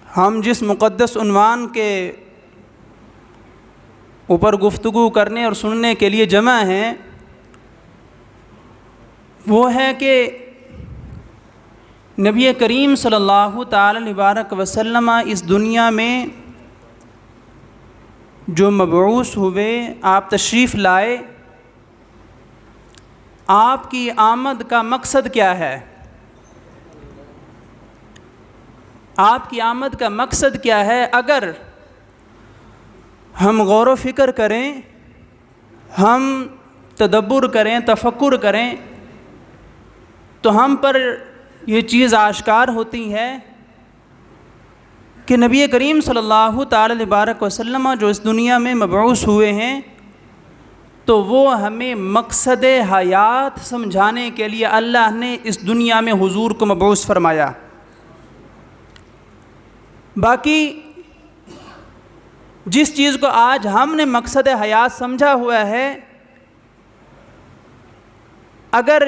ہم جس مقدس عنوان کے اوپر گفتگو کرنے اور سننے کے لیے جمع ہیں وہ ہے کہ نبی کریم صلی اللہ تعالی علیہ وسلم اس دنیا میں جو مبعوث ہوئے، آپ تشریف لائے، آپ کی آمد کا مقصد کیا ہے؟ آپ کی آمد کا مقصد کیا ہے؟ اگر ہم غور و فکر کریں، ہم تدبر کریں، تفکر کریں تو ہم پر یہ چیز آشکار ہوتی ہے کہ نبی کریم صلی اللہ تعالی علیہ وسلم جو اس دنیا میں مبعوث ہوئے ہیں تو وہ ہمیں مقصد حیات سمجھانے کے لیے اللہ نے اس دنیا میں حضور کو مبعوث فرمایا۔ باقی جس چیز کو آج ہم نے مقصد حیات سمجھا ہوا ہے، اگر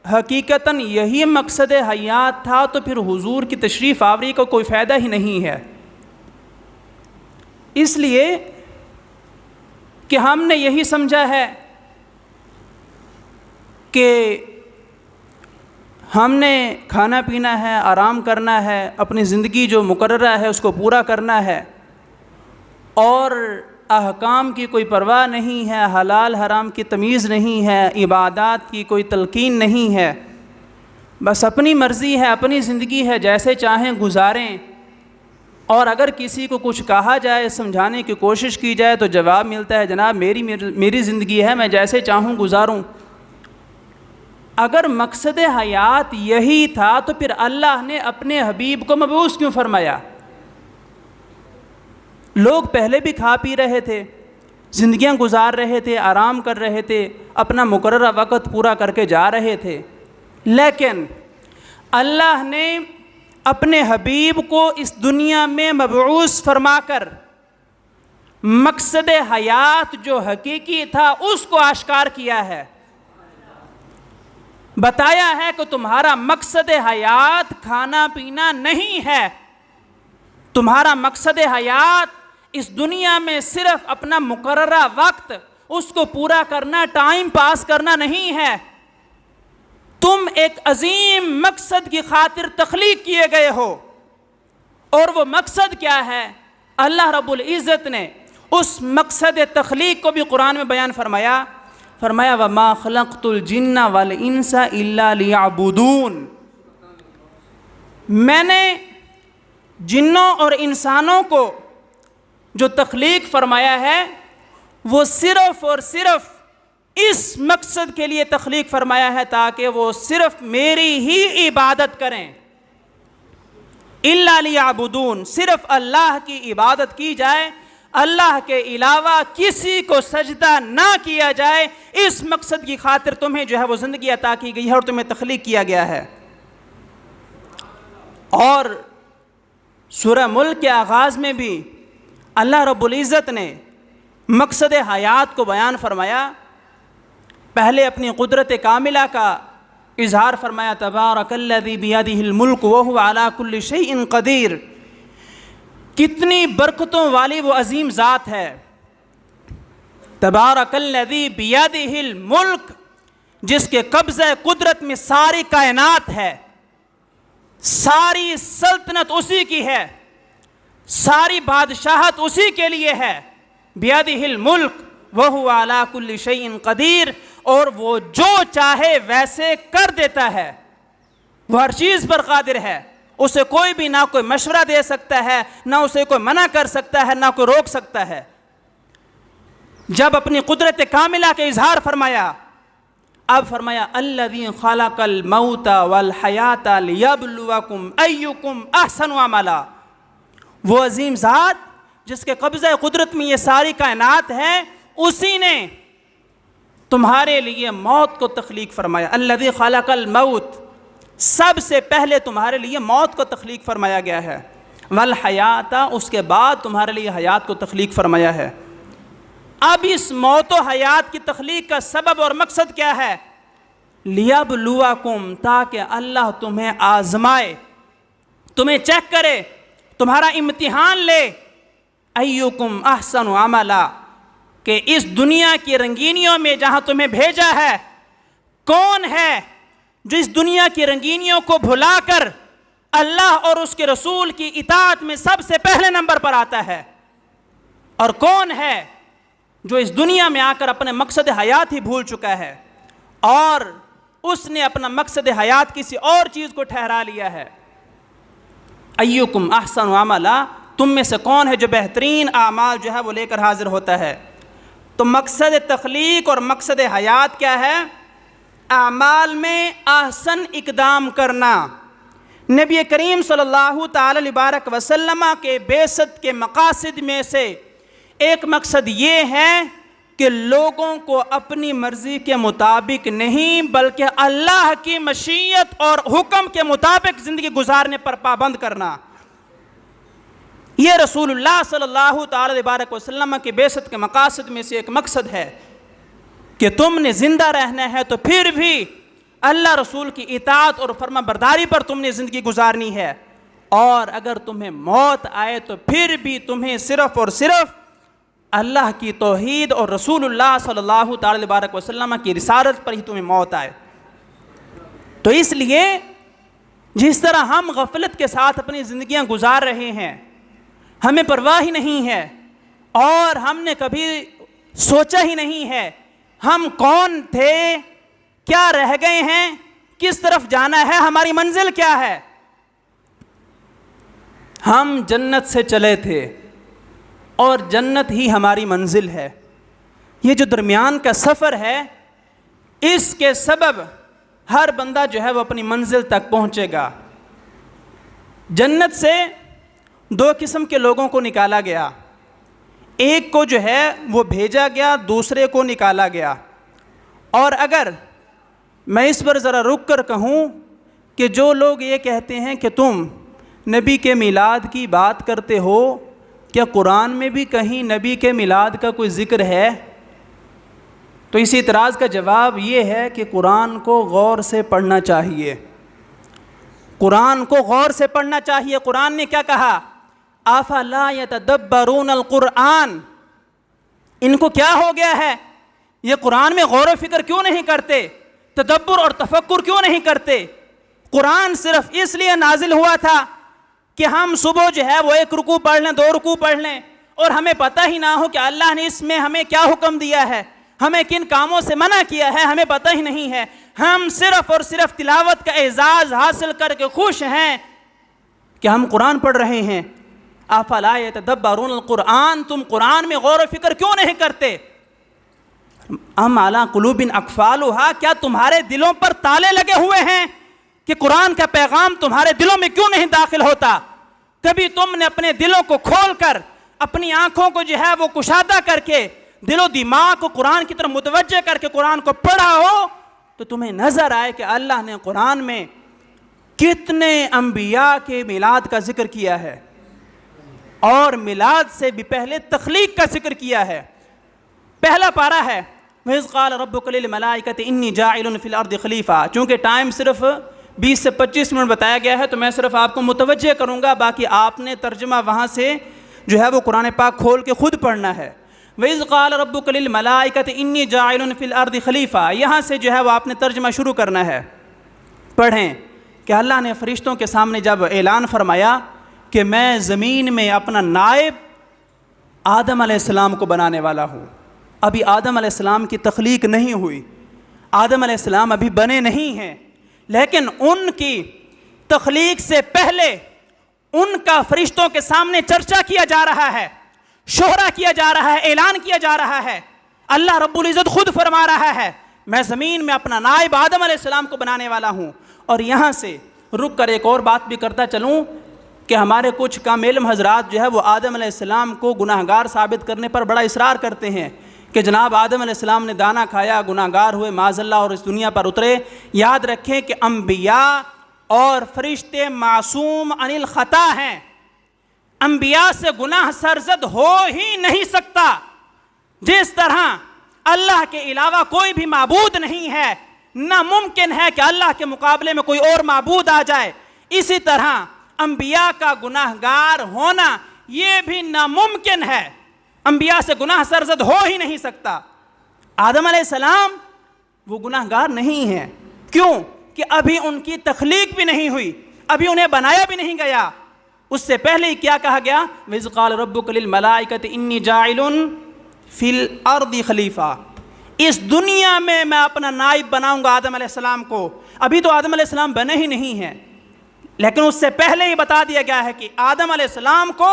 حقیقتاً یہی مقصد حیات تھا تو پھر حضور کی تشریف آوری کا کوئی فائدہ ہی نہیں ہے، اس لیے کہ ہم نے یہی سمجھا ہے کہ ہم نے کھانا پینا ہے، آرام کرنا ہے، اپنی زندگی جو مقررہ ہے اس کو پورا کرنا ہے، اور احکام کی کوئی پرواہ نہیں ہے، حلال حرام کی تمیز نہیں ہے، عبادات کی کوئی تلقین نہیں ہے، بس اپنی مرضی ہے، اپنی زندگی ہے، جیسے چاہیں گزاریں، اور اگر کسی کو کچھ کہا جائے، سمجھانے کی کوشش کی جائے تو جواب ملتا ہے جناب میری زندگی ہے، میں جیسے چاہوں گزاروں۔ اگر مقصد حیات یہی تھا تو پھر اللہ نے اپنے حبیب کو مبعوث کیوں فرمایا؟ لوگ پہلے بھی کھا پی رہے تھے، زندگیاں گزار رہے تھے، آرام کر رہے تھے، اپنا مقررہ وقت پورا کر کے جا رہے تھے، لیکن اللہ نے اپنے حبیب کو اس دنیا میں مبعوث فرما کر مقصد حیات جو حقیقی تھا اس کو آشکار کیا ہے، بتایا ہے کہ تمہارا مقصد حیات کھانا پینا نہیں ہے، تمہارا مقصد حیات اس دنیا میں صرف اپنا مقررہ وقت اس کو پورا کرنا، ٹائم پاس کرنا نہیں ہے، تم ایک عظیم مقصد کی خاطر تخلیق کیے گئے ہو، اور وہ مقصد کیا ہے؟ اللہ رب العزت نے اس مقصد تخلیق کو بھی قرآن میں بیان فرمایا وَمَا خَلَقْتُ الْجِنَّ وَالْإِنسَ إِلَّا لِيَعْبُدُونَ، میں نے جنوں اور انسانوں کو جو تخلیق فرمایا ہے وہ صرف اور صرف اس مقصد کے لیے تخلیق فرمایا ہے تاکہ وہ صرف میری ہی عبادت کریں، إِلَّا لِيَعْبُدُونَ، صرف اللہ کی عبادت کی جائے، اللہ کے علاوہ کسی کو سجدہ نہ کیا جائے، اس مقصد کی خاطر تمہیں جو ہے وہ زندگی عطا کی گئی ہے اور تمہیں تخلیق کیا گیا ہے۔ اور سورہ ملک کے آغاز میں بھی اللہ رب العزت نے مقصد حیات کو بیان فرمایا، پہلے اپنی قدرت کاملہ کا اظہار فرمایا، تبارک الذی بیدہ الملک وہو علی کل شیء قدیر، کتنی برکتوں والی وہ عظیم ذات ہے، تبارک الذی بیدہ الملک، جس کے قبضہ قدرت میں ساری کائنات ہے، ساری سلطنت اسی کی ہے، ساری بادشاہت اسی کے لیے ہے، بیدہ الملک وہو علی کل شیء قدیر، اور وہ جو چاہے ویسے کر دیتا ہے، وہ ہر چیز پر قادر ہے، اسے کوئی بھی نہ کوئی مشورہ دے سکتا ہے، نہ اسے کوئی منع کر سکتا ہے، نہ کوئی روک سکتا ہے۔ جب اپنی قدرت کاملہ کا اظہار فرمایا، اب فرمایا الذی خلق الموت والحیات لیبلوکم ایکم احسن عملا، وہ عظیم ذات جس کے قبضہ قدرت میں یہ ساری کائنات ہے، اسی نے تمہارے لیے موت کو تخلیق فرمایا، الذی خلق الموت، سب سے پہلے تمہارے لیے موت کو تخلیق فرمایا گیا ہے، والحیات، اس کے بعد تمہارے لیے حیات کو تخلیق فرمایا ہے۔ اب اس موت و حیات کی تخلیق کا سبب اور مقصد کیا ہے؟ لیبلوکم، تاکہ اللہ تمہیں آزمائے، تمہیں چیک کرے تمہارا امتحان لے، ایکم احسن عملا، کہ اس دنیا کی رنگینیوں میں جہاں تمہیں بھیجا ہے، کون ہے جو اس دنیا کی رنگینیوں کو بھلا کر اللہ اور اس کے رسول کی اطاعت میں سب سے پہلے نمبر پر آتا ہے، اور کون ہے جو اس دنیا میں آ کر اپنے مقصد حیات ہی بھول چکا ہے اور اس نے اپنا مقصد حیات کسی اور چیز کو ٹھہرا لیا ہے۔ ایکم احسن عملا، تم میں سے کون ہے جو بہترین اعمال جو ہے وہ لے کر حاضر ہوتا ہے۔ تو مقصد تخلیق اور مقصد حیات کیا ہے؟ اعمال میں احسن اقدام کرنا۔ نبی کریم صلی اللہ تعالی وبارک وسلم کے بعثت کے مقاصد میں سے ایک مقصد یہ ہے کہ لوگوں کو اپنی مرضی کے مطابق نہیں بلکہ اللہ کی مشیت اور حکم کے مطابق زندگی گزارنے پر پابند کرنا۔ یہ رسول اللہ صلی اللہ تعالی وبارک وسلم کے بعثت کے مقاصد میں سے ایک مقصد ہے کہ تم نے زندہ رہنا ہے تو پھر بھی اللہ رسول کی اطاعت اور فرما برداری پر تم نے زندگی گزارنی ہے، اور اگر تمہیں موت آئے تو پھر بھی تمہیں صرف اور صرف اللہ کی توحید اور رسول اللہ صلی اللہ تعالی وبارک وسلم کی رسالت پر ہی تمہیں موت آئے۔ تو اس لیے جس طرح ہم غفلت کے ساتھ اپنی زندگیاں گزار رہے ہیں، ہمیں پرواہ ہی نہیں ہے اور ہم نے کبھی سوچا ہی نہیں ہے ہم کون تھے، کیا رہ گئے ہیں، کس طرف جانا ہے، ہماری منزل کیا ہے۔ ہم جنت سے چلے تھے اور جنت ہی ہماری منزل ہے۔ یہ جو درمیان کا سفر ہے، اس کے سبب ہر بندہ جو ہے وہ اپنی منزل تک پہنچے گا۔ جنت سے دو قسم کے لوگوں کو نکالا گیا، ایک کو جو ہے وہ بھیجا گیا، دوسرے کو نکالا گیا۔ اور اگر میں اس پر ذرا رک کر کہوں کہ جو لوگ یہ کہتے ہیں کہ تم نبی کے میلاد کی بات کرتے ہو، کیا قرآن میں بھی کہیں نبی کے میلاد کا کوئی ذکر ہے؟ تو اس اعتراض کا جواب یہ ہے کہ قرآن کو غور سے پڑھنا چاہیے، قرآن کو غور سے پڑھنا چاہیے۔ قرآن نے کیا کہا؟ افلا یتدبرون القرآن، ان کو کیا ہو گیا ہے؟ یہ قرآن میں غور و فکر کیوں نہیں کرتے، تدبر اور تفکر کیوں نہیں کرتے؟ قرآن صرف اس لیے نازل ہوا تھا کہ ہم صبح جو ہے وہ 1 رکوع پڑھ لیں، 2 رکوع پڑھ لیں، اور ہمیں پتہ ہی نہ ہو کہ اللہ نے اس میں ہمیں کیا حکم دیا ہے، ہمیں کن کاموں سے منع کیا ہے، ہمیں پتہ ہی نہیں ہے۔ ہم صرف اور صرف تلاوت کا اعزاز حاصل کر کے خوش ہیں کہ ہم قرآن پڑھ رہے ہیں۔ افلا یتدبرون القرآن، تم قرآن میں غور و فکر کیوں نہیں کرتے؟ ام علی قلوب اقفالھا، کیا تمہارے دلوں پر تالے لگے ہوئے ہیں کہ قرآن کا پیغام تمہارے دلوں میں کیوں نہیں داخل ہوتا؟ کبھی تم نے اپنے دلوں کو کھول کر، اپنی آنکھوں کو جو ہے وہ کشادہ کر کے، دل و دماغ کو قرآن کی طرف متوجہ کر کے قرآن کو پڑھا ہو تو تمہیں نظر آئے کہ اللہ نے قرآن میں کتنے انبیاء کے میلاد کا ذکر کیا ہے، اور میلاد سے بھی پہلے تخلیق کا ذکر کیا ہے۔ پہلا پارہ ہے وَإِذْ قَالَ رَبُّكَ لِلْمَلَائِكَةِ إِنِّي جَاعِلٌ فِي الْأَرْضِ خَلِيفَةً۔ چونکہ ٹائم صرف 20 سے 25 منٹ بتایا گیا ہے تو میں صرف آپ کو متوجہ کروں گا، باقی آپ نے ترجمہ وہاں سے جو ہے وہ قرآن پاک کھول کے خود پڑھنا ہے۔ وَإِذْ قَالَ رَبُّكَ لِلْمَلَائِكَةِ إِنِّي جَاعِلٌ فِي الْأَرْضِ خَلِيفَةً، یہاں سے جو ہے وہ آپ نے ترجمہ شروع کرنا ہے۔ پڑھیں کہ اللہ نے فرشتوں کے سامنے جب اعلان فرمایا کہ میں زمین میں اپنا نائب آدم علیہ السلام کو بنانے والا ہوں۔ ابھی آدم علیہ السلام کی تخلیق نہیں ہوئی، آدم علیہ السلام ابھی بنے نہیں ہیں، لیکن ان کی تخلیق سے پہلے ان کا فرشتوں کے سامنے چرچا کیا جا رہا ہے، شہرہ کیا جا رہا ہے، اعلان کیا جا رہا ہے۔ اللہ رب العزت خود فرما رہا ہے میں زمین میں اپنا نائب آدم علیہ السلام کو بنانے والا ہوں۔ اور یہاں سے رک کر ایک اور بات بھی کرتا چلوں کہ ہمارے کچھ کم علم حضرات جو ہے وہ آدم علیہ السلام کو گناہگار ثابت کرنے پر بڑا اصرار کرتے ہیں کہ جناب آدم علیہ السلام نے دانا کھایا، گناہگار ہوئے معاذ اللہ اور اس دنیا پر اترے۔ یاد رکھیں کہ انبیاء اور فرشتے معصوم عن الخطا ہیں، انبیاء سے گناہ سرزد ہو ہی نہیں سکتا۔ جس طرح اللہ کے علاوہ کوئی بھی معبود نہیں ہے، ناممکن ہے کہ اللہ کے مقابلے میں کوئی اور معبود آ جائے، اسی طرح انبیاء کا گناہگار ہونا یہ بھی ناممکن ہے، انبیاء سے گناہ سرزد ہو ہی نہیں سکتا۔ آدم علیہ السلام وہ گناہگار نہیں ہیں، کیوں کہ ابھی ان کی تخلیق بھی نہیں ہوئی، ابھی انہیں بنایا بھی نہیں گیا۔ اس سے پہلے ہی کیا کہا گیا؟ وَإِذْ قَالَ رَبُّكَ لِلْمَلَائِكَةِ إِنِّي جَاعِلٌ فِي الْأَرْضِ خَلِيفَةً، اس دنیا میں میں اپنا نائب بناؤں گا آدم علیہ السلام کو۔ ابھی تو آدم علیہ السلام بنے ہی نہیں ہیں، لیکن اس سے پہلے ہی بتا دیا گیا ہے کہ آدم علیہ السلام کو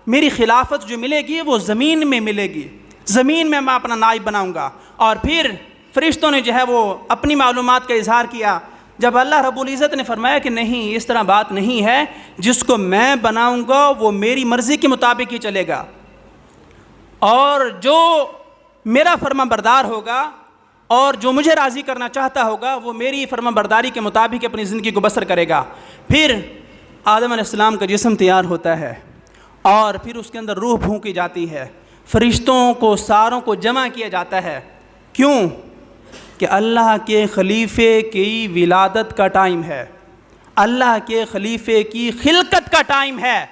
میری خلافت جو ملے گی وہ زمین میں ملے گی، زمین میں اپنا نائب بناؤں گا۔ اور پھر فرشتوں نے جو ہے وہ اپنی معلومات کا اظہار کیا، جب اللہ رب العزت نے فرمایا کہ نہیں، اس طرح بات نہیں ہے، جس کو میں بناؤں گا وہ میری مرضی کے مطابق ہی چلے گا، اور جو میرا فرما بردار ہوگا اور جو مجھے راضی کرنا چاہتا ہوگا وہ میری فرما برداری کے مطابق اپنی زندگی کو بسر کرے گا۔ پھر آدم علیہ السلام کا جسم تیار ہوتا ہے اور پھر اس کے اندر روح پھونکی جاتی ہے، فرشتوں کو ساروں کو جمع کیا جاتا ہے۔ کیوں؟ کہ اللہ کے خلیفے کی ولادت کا ٹائم ہے، اللہ کے خلیفے کی خلقت کا ٹائم ہے،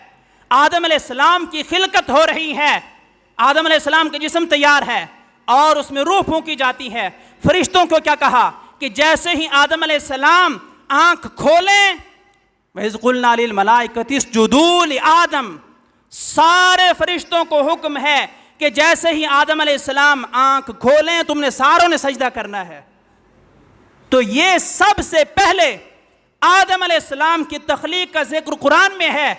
آدم علیہ السلام کی خلقت ہو رہی ہے، آدم علیہ السلام کا جسم تیار ہے اور اس میں روح پھونکی جاتی ہے۔ فرشتوں کو کیا کہا کہ جیسے ہی آدم علیہ السلام آنکھ کھولیں، وَإِذْ قُلْنَا لِلْمَلَائِكَةِ اسْجُدُوا لِآدَمَ، سارے فرشتوں کو حکم ہے کہ جیسے ہی آدم علیہ السلام آنکھ کھولیں تم نے ساروں نے سجدہ کرنا ہے۔ تو یہ سب سے پہلے آدم علیہ السلام کی تخلیق کا ذکر قرآن میں ہے،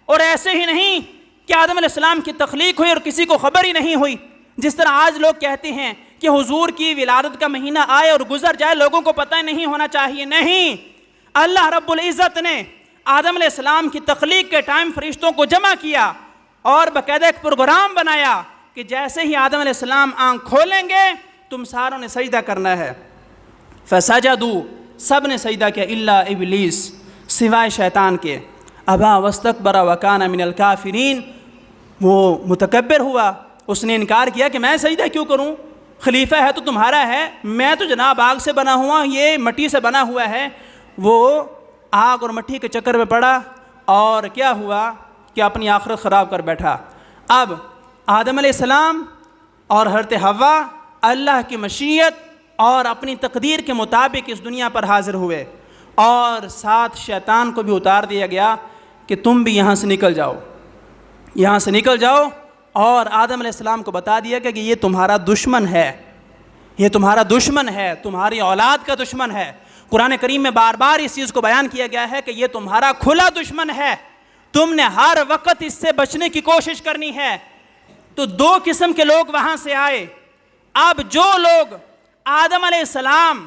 اور ایسے ہی نہیں کہ آدم علیہ السلام کی تخلیق ہوئی اور کسی کو خبر ہی نہیں ہوئی، جس طرح آج لوگ کہتے ہیں کہ حضور کی ولادت کا مہینہ آئے اور گزر جائے، لوگوں کو پتہ نہیں ہونا چاہیے۔ نہیں، اللہ رب العزت نے آدم علیہ السلام کی تخلیق کے ٹائم فرشتوں کو جمع کیا اور باقاعدہ ایک پروگرام بنایا کہ جیسے ہی آدم علیہ السلام آنکھ کھولیں گے تم ساروں نے سجدہ کرنا ہے۔ فسجدوا، سب نے سجدہ کیا، الا ابلیس، سوائے شیطان کے، ابا واستکبر وکان من الکافرین، وہ متکبر ہوا، اس نے انکار کیا کہ میں سجدہ کیوں کروں، خلیفہ ہے تو تمہارا ہے، میں تو جناب آگ سے بنا ہوا، یہ مٹی سے بنا ہوا ہے۔ وہ آگ اور مٹی کے چکر میں پڑا اور کیا ہوا کہ اپنی آخرت خراب کر بیٹھا۔ اب آدم علیہ السلام اور حضرت حوا اللہ کی مشیت اور اپنی تقدیر کے مطابق اس دنیا پر حاضر ہوئے، اور ساتھ شیطان کو بھی اتار دیا گیا کہ تم بھی یہاں سے نکل جاؤ، یہاں سے نکل جاؤ، اور آدم علیہ السلام کو بتا دیا کہ یہ تمہارا دشمن ہے، یہ تمہارا دشمن ہے، تمہاری اولاد کا دشمن ہے۔ قرآن کریم میں بار بار اس چیز کو بیان کیا گیا ہے کہ یہ تمہارا کھلا دشمن ہے، تم نے ہر وقت اس سے بچنے کی کوشش کرنی ہے۔ تو دو قسم کے لوگ وہاں سے آئے۔ اب جو لوگ آدم علیہ السلام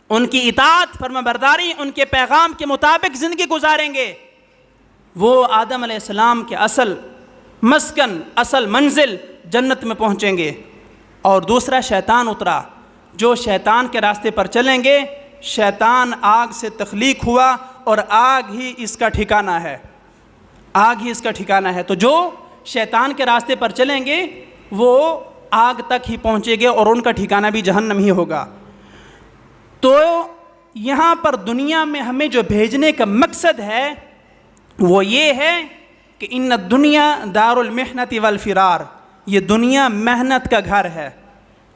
ان کی اطاعت فرما برداری ان کے پیغام کے مطابق زندگی گزاریں گے، وہ آدم علیہ السلام کے اصل مسکن، اصل منزل جنت میں پہنچیں گے۔ اور دوسرا شیطان اترا، جو شیطان کے راستے پر چلیں گے، شیطان آگ سے تخلیق ہوا اور آگ ہی اس کا ٹھکانہ ہے، آگ ہی اس کا ٹھکانہ ہے۔ تو جو شیطان کے راستے پر چلیں گے وہ آگ تک ہی پہنچیں گے اور ان کا ٹھکانہ بھی جہنم ہی ہوگا۔ تو یہاں پر دنیا میں ہمیں جو بھیجنے کا مقصد ہے وہ یہ ہے کہ ان الدنیا دار المحنت والفرار، یہ دنیا محنت کا گھر ہے،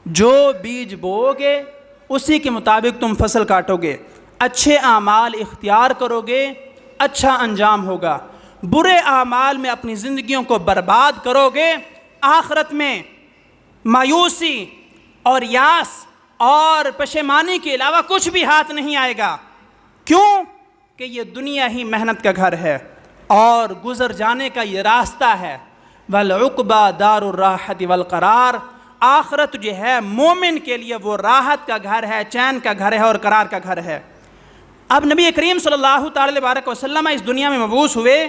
جو بیج بو گے اسی کے مطابق تم فصل کاٹو گے، اچھے اعمال اختیار کرو گے اچھا انجام ہوگا، برے اعمال میں اپنی زندگیوں کو برباد کرو گے، آخرت میں مایوسی اور یاس اور پشیمانی کے علاوہ کچھ بھی ہاتھ نہیں آئے گا۔ کیوں؟ کہ یہ دنیا ہی محنت کا گھر ہے اور گزر جانے کا یہ راستہ ہے۔ وَالْعُقْبَى دَارُ الرَّاحَةِ وَالْقَرَارِ، آخرت جو ہے مومن کے لیے وہ راحت کا گھر ہے، چین کا گھر ہے اور قرار کا گھر ہے۔ اب نبی کریم صلی اللہ تعالی وبارک وسلم اس دنیا میں مبعوث ہوئے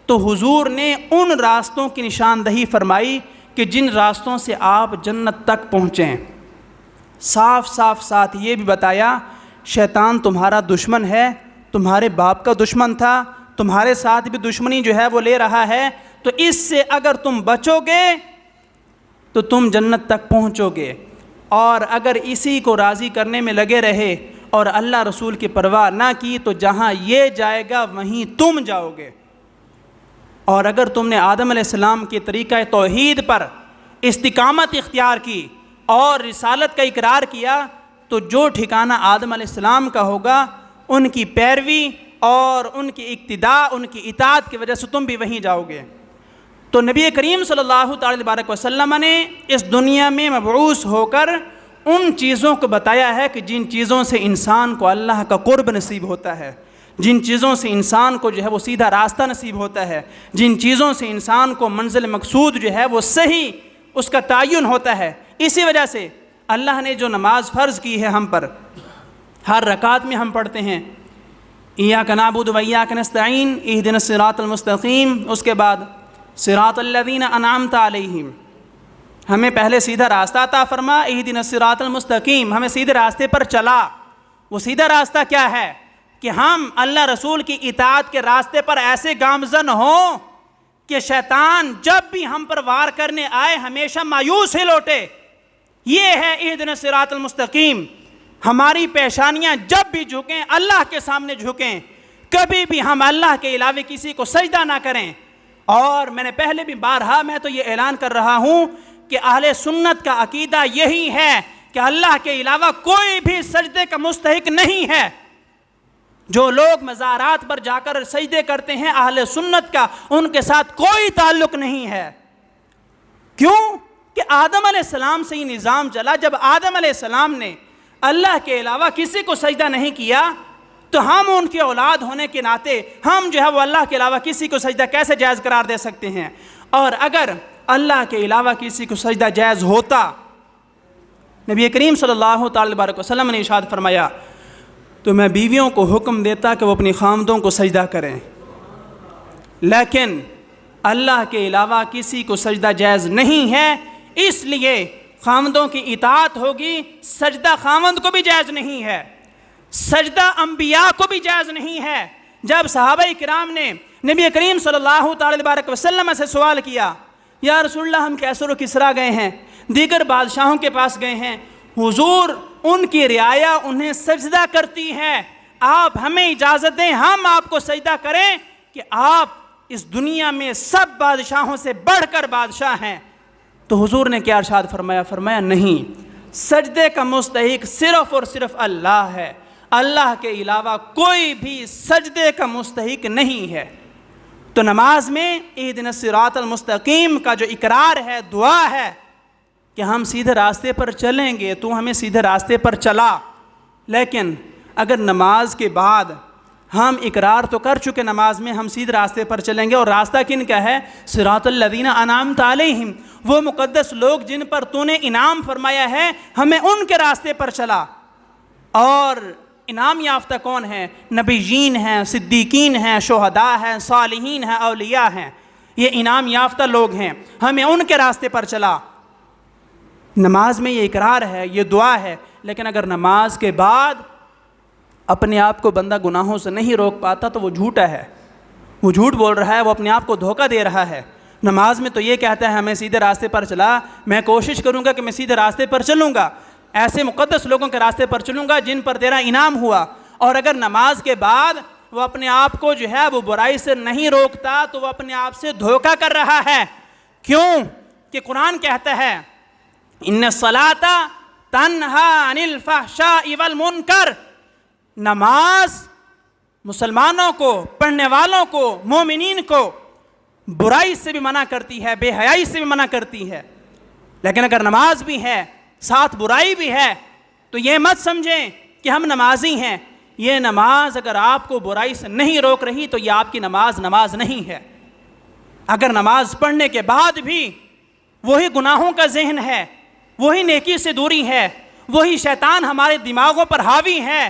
تو حضور نے ان راستوں کی نشاندہی فرمائی کہ جن راستوں سے آپ جنت تک پہنچیں۔ صاف صاف ساتھ یہ بھی بتایا شیطان تمہارا دشمن ہے، تمہارے باپ کا دشمن تھا، تمہارے ساتھ بھی دشمنی جو ہے وہ لے رہا ہے، تو اس سے اگر تم بچو گے تو تم جنت تک پہنچو گے، اور اگر اسی کو راضی کرنے میں لگے رہے اور اللہ رسول کی پرواہ نہ کی تو جہاں یہ جائے گا وہیں تم جاؤ گے۔ اور اگر تم نے آدم علیہ السلام کے طریقہ توحید پر استقامت اختیار کی اور رسالت کا اقرار کیا تو جو ٹھکانہ آدم علیہ السلام کا ہوگا ان کی پیروی اور ان کی اقتداء، ان کی اطاعت کی وجہ سے تم بھی وہیں جاؤ گے۔ تو نبی کریم صلی اللہ تعالی علیہ وسلم نے اس دنیا میں مبعوث ہو کر ان چیزوں کو بتایا ہے کہ جن چیزوں سے انسان کو اللہ کا قرب نصیب ہوتا ہے، جن چیزوں سے انسان کو جو ہے وہ سیدھا راستہ نصیب ہوتا ہے، جن چیزوں سے انسان کو منزل مقصود جو ہے وہ صحیح اس کا تعین ہوتا ہے۔ اسی وجہ سے اللہ نے جو نماز فرض کی ہے ہم پر، ہر رکعت میں ہم پڑھتے ہیں ایاک نعبد و ایاک نستعین اہدنا الصراط المستقیم، اس کے بعد صراط الذین انعمت علیہم، ہمیں پہلے سیدھا راستہ عطا فرما، اہدنا الصراط المستقیم، ہمیں سیدھے راستے پر چلا۔ وہ سیدھا راستہ کیا ہے؟ کہ ہم اللہ رسول کی اطاعت کے راستے پر ایسے گامزن ہوں کہ شیطان جب بھی ہم پر وار کرنے آئے ہمیشہ مایوس ہی لوٹے۔ یہ ہے اہدنا الصراط المستقیم۔ ہماری پیشانیاں جب بھی جھکیں اللہ کے سامنے جھکیں، کبھی بھی ہم اللہ کے علاوہ کسی کو سجدہ نہ کریں۔ اور میں نے پہلے بھی بارہا میں تو یہ اعلان کر رہا ہوں کہ اہل سنت کا عقیدہ یہی ہے کہ اللہ کے علاوہ کوئی بھی سجدے کا مستحق نہیں ہے۔ جو لوگ مزارات پر جا کر سجدے کرتے ہیں اہل سنت کا ان کے ساتھ کوئی تعلق نہیں ہے۔ کیوں؟ کہ آدم علیہ السلام سے یہ نظام چلا۔ جب آدم علیہ السلام نے اللہ کے علاوہ کسی کو سجدہ نہیں کیا تو ہم ان کی اولاد ہونے کے ناطے ہم جو ہے وہ اللہ کے علاوہ کسی کو سجدہ کیسے جائز قرار دے سکتے ہیں؟ اور اگر اللہ کے علاوہ کسی کو سجدہ جائز ہوتا، نبی کریم صلی اللہ تعالی علیہ وسلم نے ارشاد فرمایا تو میں بیویوں کو حکم دیتا کہ وہ اپنی خامدوں کو سجدہ کریں، لیکن اللہ کے علاوہ کسی کو سجدہ جائز نہیں ہے، اس لیے خامدوں کی اطاعت ہوگی، سجدہ خامد کو بھی جائز نہیں ہے، سجدہ انبیاء کو بھی جائز نہیں ہے۔ جب صحابہ کرام نے نبی کریم صلی اللہ تعالی علیہ وسلم سے سوال کیا یا رسول اللہ ہم کیسر و کسریٰ گئے ہیں، دیگر بادشاہوں کے پاس گئے ہیں، حضور ان کی رعایا انہیں سجدہ کرتی ہے، آپ ہمیں اجازت دیں ہم آپ کو سجدہ کریں کہ آپ اس دنیا میں سب بادشاہوں سے بڑھ کر بادشاہ ہیں۔ تو حضور نے کیا ارشاد فرمایا؟ فرمایا نہیں، سجدے کا مستحق صرف اور صرف اللہ ہے، اللہ کے علاوہ کوئی بھی سجدے کا مستحق نہیں ہے۔ تو نماز میں اہدنا الصراط المستقیم کا جو اقرار ہے، دعا ہے کہ ہم سیدھے راستے پر چلیں گے، تو ہمیں سیدھے راستے پر چلا۔ لیکن اگر نماز کے بعد ہم اقرار تو کر چکے نماز میں ہم سیدھے راستے پر چلیں گے، اور راستہ کن کا ہے؟ صراط الذین انعمت علیہم، وہ مقدس لوگ جن پر تو نے انعام فرمایا ہے، ہمیں ان کے راستے پر چلا۔ اور انعام یافتہ کون ہیں؟ نبیین ہیں، صدیقین ہیں، شہداء ہیں، صالحین ہیں، اولیاء ہیں، یہ انعام یافتہ لوگ ہیں، ہمیں ان کے راستے پر چلا۔ نماز میں یہ اقرار ہے، یہ دعا ہے، لیکن اگر نماز کے بعد اپنے آپ کو بندہ گناہوں سے نہیں روک پاتا تو وہ جھوٹا ہے، وہ جھوٹ بول رہا ہے، وہ اپنے آپ کو دھوکہ دے رہا ہے۔ نماز میں تو یہ کہتا ہے ہمیں سیدھے راستے پر چلا، میں کوشش کروں گا کہ میں سیدھے راستے پر چلوں گا، ایسے مقدس لوگوں کے راستے پر چلوں گا جن پر تیرا انعام ہوا۔ اور اگر نماز کے بعد وہ اپنے آپ کو جو ہے وہ برائی سے نہیں روکتا تو وہ اپنے آپ سے دھوکہ کر رہا ہے۔ کیوں؟ کہ قرآن کہتا ہے ان الصلاۃ تنہی عن الفحشاء والمنکر، نماز مسلمانوں کو، پڑھنے والوں کو، مومنین کو برائی سے بھی منع کرتی ہے، بے حیائی سے بھی منع کرتی ہے۔ لیکن اگر نماز بھی ہے ساتھ برائی بھی ہے تو یہ مت سمجھیں کہ ہم نمازی ہیں، یہ نماز اگر آپ کو برائی سے نہیں روک رہی تو یہ آپ کی نماز نہیں ہے۔ اگر نماز پڑھنے کے بعد بھی وہی گناہوں کا ذہن ہے، وہی نیکی سے دوری ہے، وہی شیطان ہمارے دماغوں پر حاوی ہے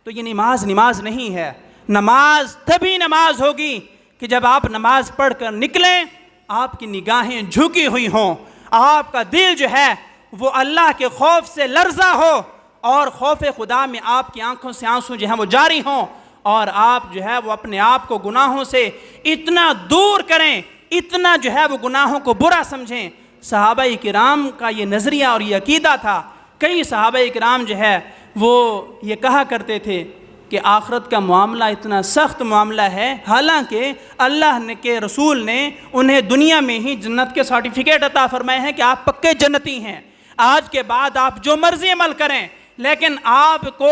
تو یہ نماز نہیں ہے۔ نماز تبھی نماز ہوگی کہ جب آپ نماز پڑھ کر نکلیں، آپ کی نگاہیں جھکی ہوئی ہوں، آپ کا دل جو ہے وہ اللہ کے خوف سے لرزا ہو، اور خوف خدا میں آپ کی آنکھوں سے آنسو جو ہیں وہ جاری ہوں، اور آپ جو ہے وہ اپنے آپ کو گناہوں سے اتنا دور کریں، اتنا جو ہے وہ گناہوں کو برا سمجھیں۔ صحابہ کرام کا یہ نظریہ اور یہ عقیدہ تھا۔ کئی صحابہ کرام جو ہے وہ یہ کہا کرتے تھے کہ آخرت کا معاملہ اتنا سخت معاملہ ہے، حالانکہ اللہ نے کے رسول نے انہیں دنیا میں ہی جنت کے سرٹیفکیٹ عطا فرمائے ہیں کہ آپ پکے جنتی ہیں، آج کے بعد آپ جو مرضی عمل کریں لیکن آپ کو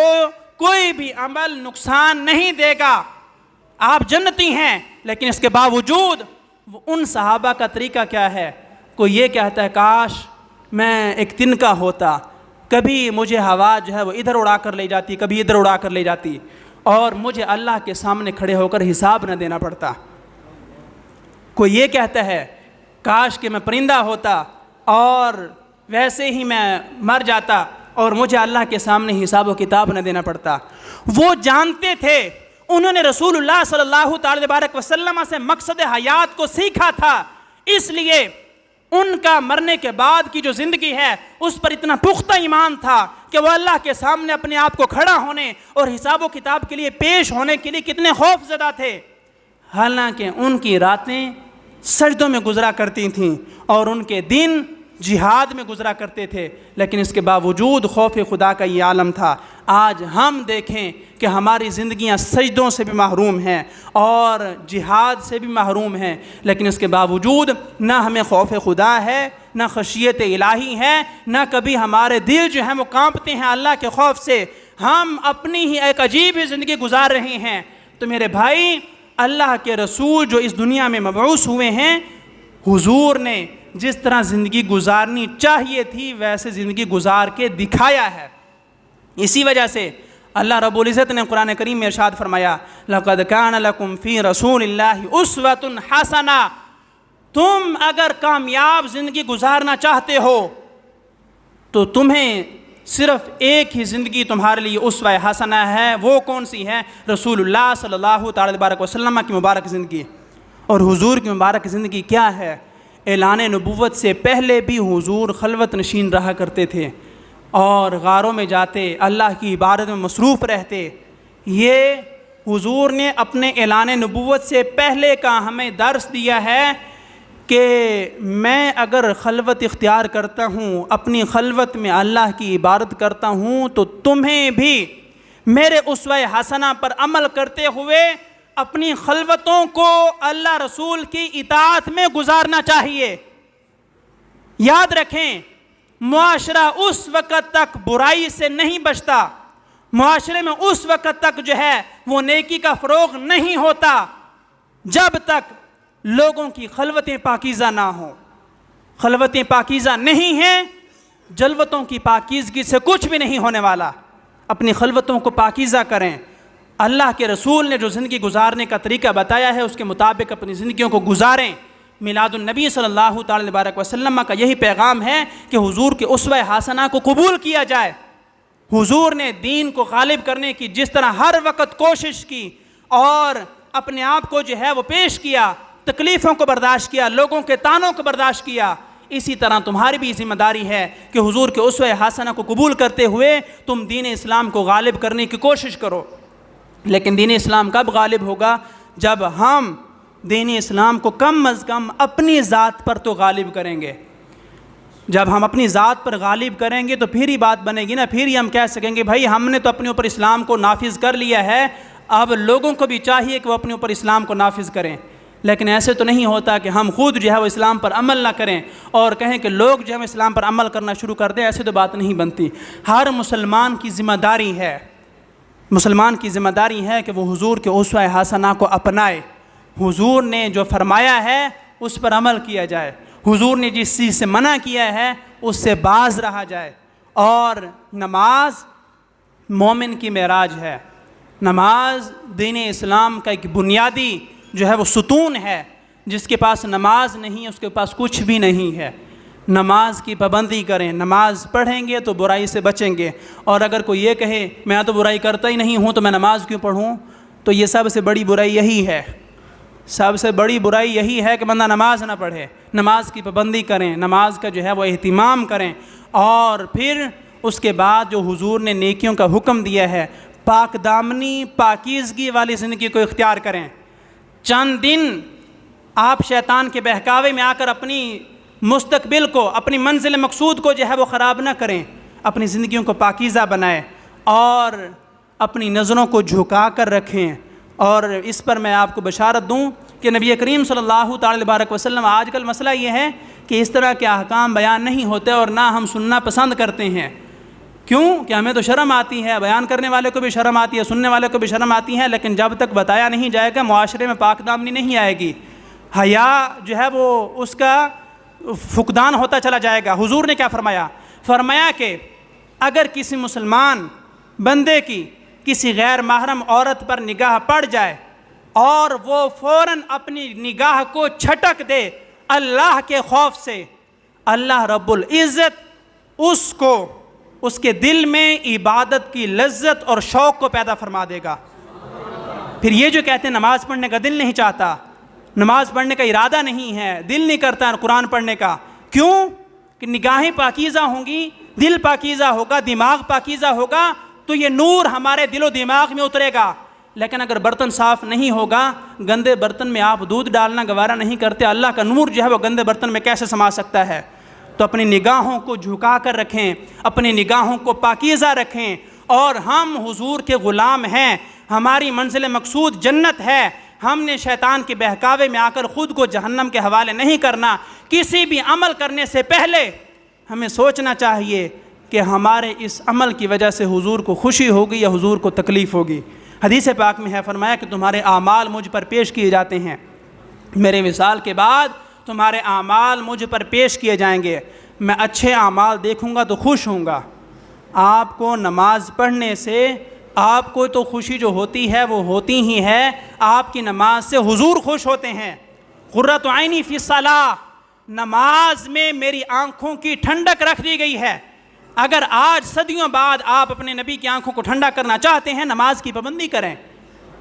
کوئی بھی عمل نقصان نہیں دے گا، آپ جنتی ہیں۔ لیکن اس کے باوجود ان صحابہ کا طریقہ کیا ہے؟ کوئی یہ کہتا ہے کاش میں ایک تنکا ہوتا، کبھی مجھے ہوا جو ہے وہ ادھر اڑا کر لے جاتی، کبھی ادھر اڑا کر لے جاتی، اور مجھے اللہ کے سامنے کھڑے ہو کر حساب نہ دینا پڑتا۔ کوئی یہ کہتا ہے کاش کہ میں پرندہ ہوتا اور ویسے ہی میں مر جاتا اور مجھے اللہ کے سامنے حساب و کتاب نہ دینا پڑتا۔ وہ جانتے تھے، انہوں نے رسول اللہ صلی اللہ تعالی وسلم سے مقصد حیات کو سیکھا تھا، اس لیے ان کا مرنے کے بعد کی جو زندگی ہے اس پر اتنا پختہ ایمان تھا کہ وہ اللہ کے سامنے اپنے آپ کو کھڑا ہونے اور حساب و کتاب کے لیے پیش ہونے کے لیے کتنے خوف زدہ تھے۔ حالانکہ ان کی راتیں سجدوں میں گزرا کرتی تھیں اور ان کے دن جہاد میں گزرا کرتے تھے، لیکن اس کے باوجود خوف خدا کا یہ عالم تھا۔ آج ہم دیکھیں کہ ہماری زندگیاں سجدوں سے بھی محروم ہیں اور جہاد سے بھی محروم ہیں، لیکن اس کے باوجود نہ ہمیں خوف خدا ہے، نہ خشیت الہی ہے، نہ کبھی ہمارے دل جو ہیں وہ کانپتے ہیں اللہ کے خوف سے۔ ہم اپنی ہی ایک عجیب ہی زندگی گزار رہے ہیں۔ تو میرے بھائی، اللہ کے رسول جو اس دنیا میں مبعوث ہوئے ہیں، حضور نے جس طرح زندگی گزارنی چاہیے تھی ویسے زندگی گزار کے دکھایا ہے۔ اسی وجہ سے اللہ رب العزت نے قرآن کریم میں ارشاد فرمایا لَقَدْ كَانَ لَكُمْ فِي رَسُولِ اللَّهِ أُسْوَةٌ حَسَنَةٌ، تم اگر کامیاب زندگی گزارنا چاہتے ہو تو تمہیں صرف ایک ہی زندگی تمہارے لیے اسوہ حسنہ ہے۔ وہ کون سی ہے؟ رسول اللہ صلی اللہ تعالی وسلم کی مبارک زندگی۔ اور حضور کی مبارک زندگی کیا ہے؟ اعلان نبوت سے پہلے بھی حضور خلوت نشین رہا کرتے تھے اور غاروں میں جاتے، اللہ کی عبادت میں مصروف رہتے۔ یہ حضور نے اپنے اعلان نبوت سے پہلے کا ہمیں درس دیا ہے کہ میں اگر خلوت اختیار کرتا ہوں، اپنی خلوت میں اللہ کی عبادت کرتا ہوں، تو تمہیں بھی میرے اسوہ حسنہ پر عمل کرتے ہوئے اپنی خلوتوں کو اللہ رسول کی اطاعت میں گزارنا چاہیے۔ یاد رکھیں، معاشرہ اس وقت تک برائی سے نہیں بچتا، معاشرے میں اس وقت تک جو ہے وہ نیکی کا فروغ نہیں ہوتا جب تک لوگوں کی خلوتیں پاکیزہ نہ ہوں۔ خلوتیں پاکیزہ نہیں ہیں، جلوتوں کی پاکیزگی سے کچھ بھی نہیں ہونے والا۔ اپنی خلوتوں کو پاکیزہ کریں۔ اللہ کے رسول نے جو زندگی گزارنے کا طریقہ بتایا ہے اس کے مطابق اپنی زندگیوں کو گزاریں۔ میلاد النبی صلی اللہ تعالی وسلم کا یہی پیغام ہے کہ حضور کے اسوہ حسنہ کو قبول کیا جائے۔ حضور نے دین کو غالب کرنے کی جس طرح ہر وقت کوشش کی اور اپنے آپ کو جو ہے وہ پیش کیا، تکلیفوں کو برداشت کیا، لوگوں کے طعنوں کو برداشت کیا، اسی طرح تمہاری بھی ذمہ داری ہے کہ حضور کے اسوہ حسنہ کو قبول کرتے ہوئے تم دین اسلام کو غالب کرنے کی کوشش کرو۔ لیکن دین اسلام کب غالب ہوگا؟ جب ہم دین اسلام کو کم از کم اپنی ذات پر تو غالب کریں گے۔ جب ہم اپنی ذات پر غالب کریں گے تو پھر ہی بات بنے گی نا، پھر ہی ہم کہہ سکیں گے بھائی ہم نے تو اپنے اوپر اسلام کو نافذ کر لیا ہے، اب لوگوں کو بھی چاہیے کہ وہ اپنے اوپر اسلام کو نافذ کریں۔ لیکن ایسے تو نہیں ہوتا کہ ہم خود جو ہے وہ اسلام پر عمل نہ کریں اور کہیں کہ لوگ جو ہے اسلام پر عمل کرنا شروع کر دیں، ایسے تو بات نہیں بنتی۔ ہر مسلمان کی ذمہ داری ہے، مسلمان کی ذمہ داری ہے کہ وہ حضور کے اسوہ حسنہ کو اپنائے۔ حضور نے جو فرمایا ہے اس پر عمل کیا جائے، حضور نے جس چیز سے منع کیا ہے اس سے باز رہا جائے۔ اور نماز مومن کی معراج ہے، نماز دین اسلام کا ایک بنیادی جو ہے وہ ستون ہے۔ جس کے پاس نماز نہیں اس کے پاس کچھ بھی نہیں ہے۔ نماز کی پابندی کریں، نماز پڑھیں گے تو برائی سے بچیں گے۔ اور اگر کوئی یہ کہے میں تو برائی کرتا ہی نہیں ہوں تو میں نماز کیوں پڑھوں، تو یہ سب سے بڑی برائی یہی ہے، سب سے بڑی برائی یہی ہے کہ بندہ نماز نہ پڑھے۔ نماز کی پابندی کریں، نماز کا جو ہے وہ اہتمام کریں، اور پھر اس کے بعد جو حضور نے نیکیوں کا حکم دیا ہے، پاک دامنی پاکیزگی والی زندگی کو اختیار کریں۔ چند دن آپ شیطان کے بہکاوے میں آ کر اپنی مستقبل کو، اپنی منزل مقصود کو جو ہے وہ خراب نہ کریں، اپنی زندگیوں کو پاکیزہ بنائیں اور اپنی نظروں کو جھکا کر رکھیں۔ اور اس پر میں آپ کو بشارت دوں کہ نبی کریم صلی اللہ تعالی بارک وسلم، آج کل مسئلہ یہ ہے کہ اس طرح کے احکام بیان نہیں ہوتے اور نہ ہم سننا پسند کرتے ہیں۔ کیوں کہ ہمیں تو شرم آتی ہے، بیان کرنے والے کو بھی شرم آتی ہے، سننے والے کو بھی شرم آتی ہے، لیکن جب تک بتایا نہیں جائے گا معاشرے میں پاک دامنی نہیں آئے گی، حیا جو ہے وہ اس کا فقدان ہوتا چلا جائے گا۔ حضور نے کیا فرمایا؟ فرمایا کہ اگر کسی مسلمان بندے کی کسی غیر محرم عورت پر نگاہ پڑ جائے اور وہ فوراً اپنی نگاہ کو چھٹک دے اللہ کے خوف سے، اللہ رب العزت اس کو اس کے دل میں عبادت کی لذت اور شوق کو پیدا فرما دے گا۔ پھر یہ جو کہتے ہیں نماز پڑھنے کا دل نہیں چاہتا، نماز پڑھنے کا ارادہ نہیں ہے، دل نہیں کرتا قرآن پڑھنے کا، کیوں کہ نگاہیں پاکیزہ ہوں گی، دل پاکیزہ ہوگا، دماغ پاکیزہ ہوگا، تو یہ نور ہمارے دل و دماغ میں اترے گا۔ لیکن اگر برتن صاف نہیں ہوگا، گندے برتن میں آپ دودھ ڈالنا گوارا نہیں کرتے، اللہ کا نور جو ہے وہ گندے برتن میں کیسے سما سکتا ہے؟ تو اپنی نگاہوں کو جھکا کر رکھیں، اپنی نگاہوں کو پاکیزہ رکھیں، اور ہم حضور کے غلام ہیں، ہماری منزل مقصود جنت ہے۔ ہم نے شیطان کے بہکاوے میں آ کر خود کو جہنم کے حوالے نہیں کرنا۔ کسی بھی عمل کرنے سے پہلے ہمیں سوچنا چاہیے کہ ہمارے اس عمل کی وجہ سے حضور کو خوشی ہوگی یا حضور کو تکلیف ہوگی۔ حدیث پاک میں ہے، فرمایا کہ تمہارے اعمال مجھ پر پیش کیے جاتے ہیں، میرے وصال کے بعد تمہارے اعمال مجھ پر پیش کیے جائیں گے، میں اچھے اعمال دیکھوں گا تو خوش ہوں گا۔ آپ کو نماز پڑھنے سے آپ کو تو خوشی جو ہوتی ہے وہ ہوتی ہی ہے، آپ کی نماز سے حضور خوش ہوتے ہیں۔ قرۃ عینی فی الصلاۃ، نماز میں میری آنکھوں کی ٹھنڈک رکھ دی گئی ہے۔ اگر آج صدیوں بعد آپ اپنے نبی کی آنکھوں کو ٹھنڈا کرنا چاہتے ہیں، نماز کی پابندی کریں۔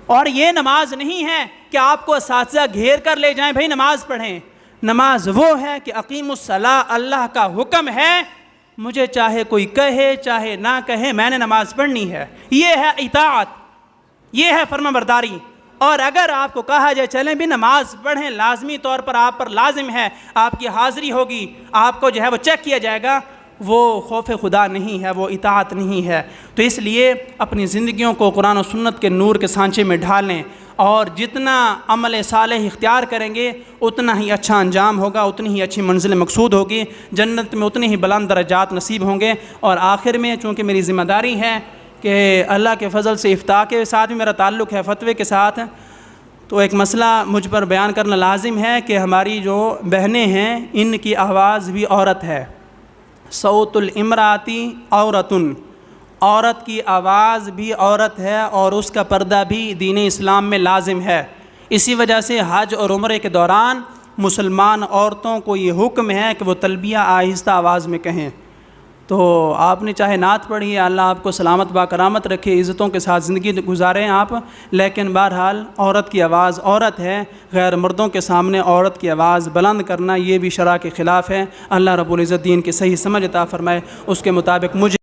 اور یہ نماز نہیں ہے کہ آپ کو اساتذہ گھیر کر لے جائیں بھائی نماز پڑھیں۔ نماز وہ ہے کہ اقیم الصلاۃ، اللہ کا حکم ہے، مجھے چاہے کوئی کہے چاہے نہ کہے میں نے نماز پڑھنی ہے۔ یہ ہے اطاعت، یہ ہے فرما برداری۔ اور اگر آپ کو کہا جائے چلیں بھی نماز پڑھیں، لازمی طور پر آپ پر لازم ہے، آپ کی حاضری ہوگی، آپ کو جو ہے وہ چیک کیا جائے گا، وہ خوف خدا نہیں ہے، وہ اطاعت نہیں ہے۔ تو اس لیے اپنی زندگیوں کو قرآن و سنت کے نور کے سانچے میں ڈھالیں، اور جتنا عمل صالح اختیار کریں گے اتنا ہی اچھا انجام ہوگا، اتنی ہی اچھی منزل مقصود ہوگی، جنت میں اتنے ہی بلند درجات نصیب ہوں گے۔ اور آخر میں چونکہ میری ذمہ داری ہے کہ اللہ کے فضل سے افتاء کے ساتھ بھی میرا تعلق ہے، فتوے کے ساتھ، تو ایک مسئلہ مجھ پر بیان کرنا لازم ہے کہ ہماری جو بہنیں ہیں ان کی آواز بھی عورت ہے۔ صوت الامراتی عورتن، عورت کی آواز بھی عورت ہے اور اس کا پردہ بھی دین اسلام میں لازم ہے۔ اسی وجہ سے حج اور عمرے کے دوران مسلمان عورتوں کو یہ حکم ہے کہ وہ تلبیہ آہستہ آواز میں کہیں۔ تو آپ نے چاہے نعت پڑھی، اللہ آپ کو سلامت با کرامت رکھے، عزتوں کے ساتھ زندگی گزاریں آپ، لیکن بہرحال عورت کی آواز عورت ہے، غیر مردوں کے سامنے عورت کی آواز بلند کرنا یہ بھی شرع کے خلاف ہے۔ اللہ رب العزت دین کی صحیح سمجھ عطا فرمائے، اس کے مطابق مجھے